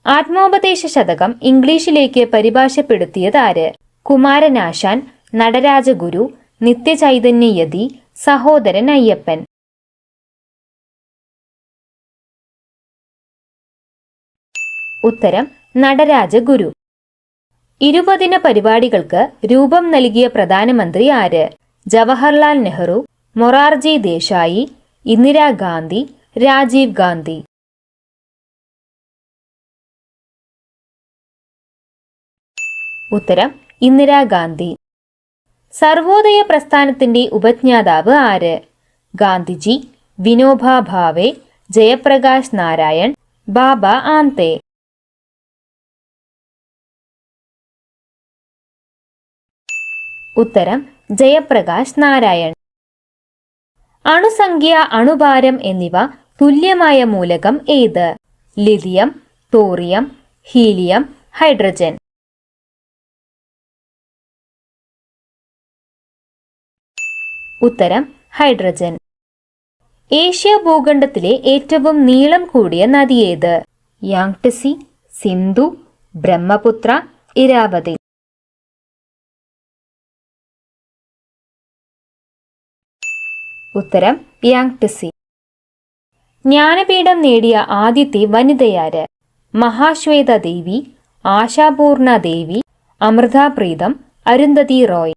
ആത്മോപദേശ ശതകം ഇംഗ്ലീഷിലേക്ക് പരിഭാഷപ്പെടുത്തിയത് ആര്? കുമാരനാശാൻ, നടരാജഗുരു, നിത്യചൈതന്യയതി, സഹോദരൻ അയ്യപ്പൻ. ഉത്തരം നടരാജഗുരു. 20 പരിപാടികൾക്ക് രൂപം നൽകിയ പ്രധാനമന്ത്രി ആര്? ജവഹർലാൽ നെഹ്റു, മൊറാർജി ദേശായി, ഇന്ദിരാഗാന്ധി, രാജീവ് ഗാന്ധി. ഉത്തരം ഇന്ദിരാഗാന്ധി. സർവോദയ പ്രസ്ഥാനത്തിന്റെ ഉപജ്ഞാതാവ് ആര്? ഗാന്ധിജി, വിനോബ ഭാവെ, ജയപ്രകാശ് നാരായൺ, ബാബ ആംതെ. ഉത്തരം ജയപ്രകാശ് നാരായൺ. അണുസംഖ്യ, അണുഭാരം എന്നിവ തുല്യമായ മൂലകം ഏത്? Lithium, thorium, helium, hydrogen. ഉത്തരം ഹൈഡ്രജൻ. ഏഷ്യ ഭൂഖണ്ഡത്തിലെ ഏറ്റവും നീളം കൂടിയ നദി ഏത്? യാങ്ടസി, സിന്ധു, ബ്രഹ്മപുത്ര, ഇരാവതി. ഉത്തരം യാങ്ടസി. ജ്ഞാനപീഠം നേടിയ ആദ്യത്തെ വനിതയാര്? മഹാശ്വേത ദേവി, ആശാപൂർണ ദേവി, അമൃത പ്രീതം, അരുന്ധതി റോയ്.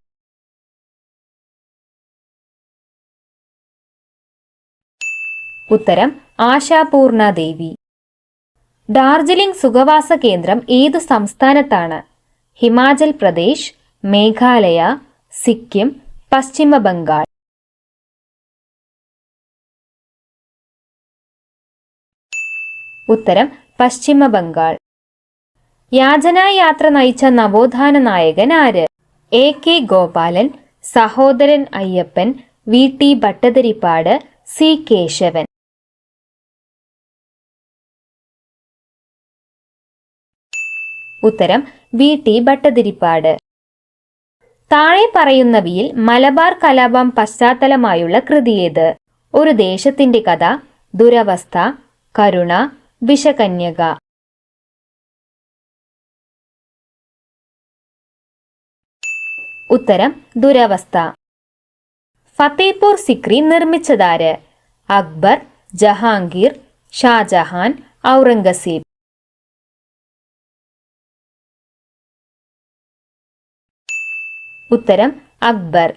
ഉത്തരം ആശാപൂർണ ദേവി. ഡാർജിലിംഗ് സുഖവാസ കേന്ദ്രം ഏതു സംസ്ഥാനത്താണ്? ഹിമാചൽ പ്രദേശ്, മേഘാലയ, സിക്കിം, പശ്ചിമ ബംഗാൾ. ഉത്തരം പശ്ചിമ ബംഗാൾ. യാചനായാത്ര നയിച്ച നവോത്ഥാന നായകൻ ആര്? AK Gopalan, Sahodaran Ayyappan, VT Bhattathiripad, C Keshavan. ഉത്തരം VT ഭട്ടതിരിപ്പാട്. താഴെ പറയുന്നവയിൽ മലബാർ കലാപം പശ്ചാത്തലമായുള്ള കൃതിയേത്? ഒരു ദേശത്തിന്റെ കഥ, ദുരവസ്ഥ, കരുണ, വിഷകന്യക. ഉത്തരം ദുരവസ്ഥ. ഫത്തേപൂർ സിക്രി നിർമ്മിച്ചതാര്? അക്ബർ, ജഹാംഗീർ, ഷാജഹാൻ, ഔറംഗസീബ്. ഉത്തരം അക്ബർ.